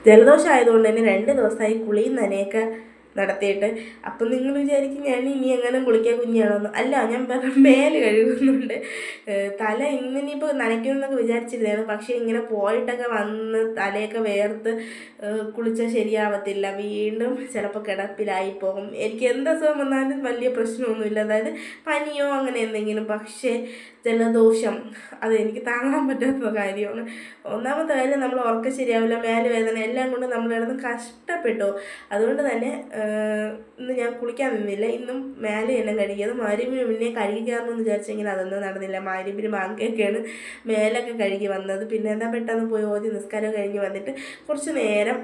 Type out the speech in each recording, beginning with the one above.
ജലദോഷം ആയതുകൊണ്ട് തന്നെ 2 ദിവസമായി കുളിയും നനയൊക്കെ നടത്തിയിട്ട്. അപ്പം നിങ്ങൾ വിചാരിക്കും ഞാൻ ഇനി എങ്ങനെ കുളിക്കാൻ കുഞ്ഞാണോന്ന്. അല്ല, ഞാൻ മേല് കഴുകുന്നുണ്ട്. തല ഇന്നിനിപ്പോൾ നനയ്ക്കുമെന്നൊക്കെ വിചാരിച്ചിരുന്നതാണ്. പക്ഷേ ഇങ്ങനെ പോയിട്ടൊക്കെ വന്ന് തലയൊക്കെ വേർത്ത് കുളിച്ചാൽ ശരിയാവത്തില്ല, വീണ്ടും ചിലപ്പോൾ കിടപ്പിലായി പോകും. എനിക്ക് എന്ത് അസുഖം വന്നാലും വലിയ പ്രശ്നമൊന്നുമില്ല, അതായത് പനിയോ അങ്ങനെ എന്തെങ്കിലും. പക്ഷേ ജലദോഷം അതെനിക്ക് താങ്ങാൻ പറ്റാത്ത കാര്യമാണ്. ഒന്നാമത്തെ കാര്യം, നമ്മൾ ഉറക്കം ശരിയാവില്ല, മേല് വേദന എല്ലാം കൊണ്ട് നമ്മൾ കിടന്ന് കഷ്ടപ്പെട്ടു. അതുകൊണ്ട് തന്നെ ഇന്ന് ഞാൻ കുളിക്കാൻ നിന്നില്ല. ഇന്നും മേലെ എല്ലാം കഴുകിയത്. മഗ്‌രിബിന് മുന്നേ കഴുകി കയറണമെന്ന് വിചാരിച്ചെങ്കിൽ അതൊന്നും നടന്നില്ല. മഗ്‌രിബിന് ബാങ്കൊക്കെയാണ് മേലൊക്കെ കഴുകി വന്നത്. പിന്നെ എന്താ പെട്ടെന്ന് പോയി ഓതി നിസ്കാരം കഴിഞ്ഞ് വന്നിട്ട് കുറച്ച് നേരം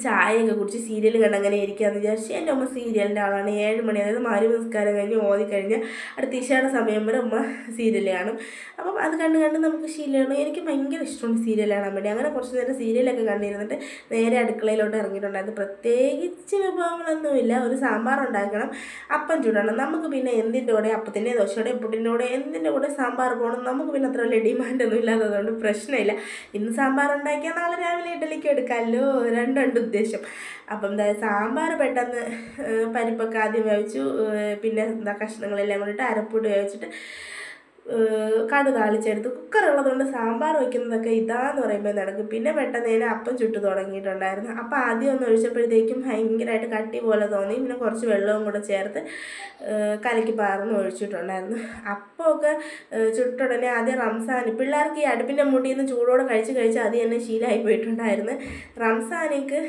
ചായയൊക്കെ കുടിച്ച് സീരിയൽ കണ്ട് അങ്ങനെ ഇരിക്കാമെന്ന് വിചാരിച്ച്. എൻ്റെ അമ്മ സീരിയലിൻ്റെ ആളാണ്. 7 മണി, അതായത് മഗ്‌രിബ് നിസ്കാരം കഴിഞ്ഞ് ഓതി കഴിഞ്ഞ് അടുത്ത ഇശായുടെ സമയം വരെ അമ്മ സീരിയൽ കാണും. അപ്പം അത് കണ്ട് കണ്ട് നമുക്ക് ശീലമാണ്. എനിക്ക് ഭയങ്കര ഇഷ്ടമാണ് സീരിയൽ കാണാൻ വേണ്ടി. അങ്ങനെ കുറച്ച് നേരം സീരിയലൊക്കെ കണ്ടിരുന്നിട്ട് നേരെ അടുക്കളയിലോട്ട് ഇറങ്ങിയിട്ടുണ്ടായിരുന്നു. പ്രത്യേകിച്ച് വിഭവങ്ങളൊന്നുമില്ല. ഒരു സാമ്പാർ ഉണ്ടാക്കണം, അപ്പം ചൂടണം. നമുക്ക് പിന്നെ എന്തിൻ്റെ കൂടെ, അപ്പത്തിൻ്റെ, ദോശയുടെ, പുട്ടിൻ്റെ കൂടെ എന്തിൻ്റെ കൂടെ സാമ്പാർ പോകണം. നമുക്ക് പിന്നെ അത്ര വലിയ ഡിമാൻഡൊന്നും ഇല്ലാത്തതുകൊണ്ട് പ്രശ്നമില്ല. ഇന്ന് സാമ്പാർ ഉണ്ടാക്കിയാൽ നാളെ രാവിലെ ഇഡ്ഡലിക്ക് എടുക്കാമല്ലോ, രണ്ടുണ്ട് ഉദ്ദേശം. അപ്പം എന്താ, സാമ്പാർ പെട്ടെന്ന് പരിപ്പൊക്കെ ആദ്യം വേവിച്ചു, പിന്നെ എന്താ കഷ്ണങ്ങളെല്ലാം കൊണ്ടിട്ട് അരപ്പൂട്ട് വേവിച്ചിട്ട് കടു താളിച്ചെടുത്ത്. കുക്കറുള്ളതുകൊണ്ട് സാമ്പാർ വയ്ക്കുന്നതൊക്കെ ഇതാന്ന് പറയുമ്പോൾ നടക്കും. പിന്നെ പെട്ടെന്ന് തന്നെ അപ്പം ചുട്ട് തുടങ്ങിയിട്ടുണ്ടായിരുന്നു. അപ്പം ആദ്യം ഒന്ന് ഒഴിച്ചപ്പോഴത്തേക്കും ഭയങ്കരമായിട്ട് കട്ടി പോലെ തോന്നി. പിന്നെ കുറച്ച് വെള്ളവും കൂടെ ചേർത്ത് കലക്കി പാർന്ന് ഒഴിച്ചിട്ടുണ്ടായിരുന്നു. അപ്പമൊക്കെ ചുട്ടുടനെ ആദ്യം റംസാന്, പിള്ളേർക്ക് ഈ അടുപ്പിൻ്റെ മുട്ടിൽ നിന്ന് ചൂടോടെ കഴിച്ച് അത് തന്നെ ശീലമായി പോയിട്ടുണ്ടായിരുന്നു. റംസാനിക്ക്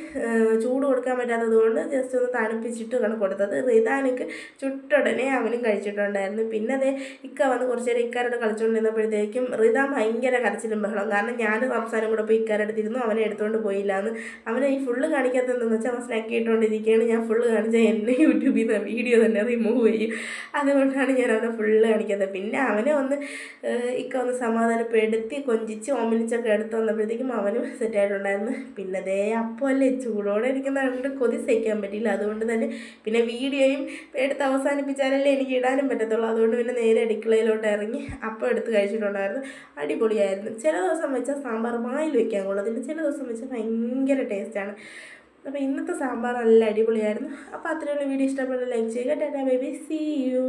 ചൂട് കൊടുക്കാൻ പറ്റാത്തത് കൊണ്ട് ജസ്റ്റ് ഒന്ന് തണുപ്പിച്ചിട്ടാണ് കൊടുത്തത്. റിദാനിക്ക് ചുട്ടുടനെ അവനും കഴിച്ചിട്ടുണ്ടായിരുന്നു. പിന്നെ അതേ ഇക്ക വന്ന് കുറച്ച് നേരം ഇക്കാരോട് കളിച്ചുകൊണ്ടിരുന്നപ്പോഴത്തേക്കും റിദ ഭയങ്കര കരച്ചിലും ബഹളം. കാരണം ഞാൻ റംസാനും കൂടെ പോയി ഇക്കാരുടെ അടുത്തിരുന്നു, അവനെ എടുത്തുകൊണ്ട് പോയില്ല എന്ന്. അവനെ ഈ ഫുള്ള് കാണിക്കാത്തതെന്ന് വെച്ചാൽ അവൻ സ്നാക്ക് ഇട്ടുകൊണ്ടിരിക്കുകയാണ്. ഞാൻ ഫുള്ള് കാണിച്ചാൽ എന്നെ യൂട്യൂബിൽ നിന്ന് വീഡിയോ തന്നെ റിമൂവ് ചെയ്യും. അതുകൊണ്ടാണ് ഞാൻ അവനെ ഫുള്ള് കാണിക്കാത്തത്. പിന്നെ അവനെ ഒന്ന് ഇക്ക ഒന്ന് സമാധാനപ്പെടുത്തി കൊഞ്ചിച്ച് ഓമനിച്ചൊക്കെ എടുത്ത് വന്നപ്പോഴത്തേക്കും അവനും സെറ്റായിട്ടുണ്ടായിരുന്നു. പിന്നെ അതേ അപ്പമല്ലേ ചൂടോടെ ഇരിക്കുന്നതുകൊണ്ട് കൊതി സഹിക്കാൻ പറ്റിയില്ല. അതുകൊണ്ട് തന്നെ പിന്നെ വീഡിയോയും എടുത്ത് അവസാനിപ്പിച്ചാലല്ലേ എനിക്ക് ഇടാനും പറ്റത്തുള്ളൂ. അതുകൊണ്ട് പിന്നെ നേരെ അടുക്കളയിലോട്ട് ഇറങ്ങി അപ്പം എടുത്ത് കഴിച്ചിട്ടുണ്ടായിരുന്നു. അടിപൊളിയായിരുന്നു. ചില ദിവസം വെച്ചാൽ സാമ്പാർ വായിൽ വയ്ക്കാൻ കൊള്ളത്തില്ല, ചില ദിവസം വെച്ചാൽ ഭയങ്കര ടേസ്റ്റാണ്. അപ്പോൾ ഇന്നത്തെ സാമ്പാർ നല്ല അടിപൊളിയായിരുന്നു. അപ്പോൾ അത്രയുള്ള വീഡിയോ ഇഷ്ടപ്പെട്ട ലൈക്ക് ചെയ്യുക. Tata bye bye, see U.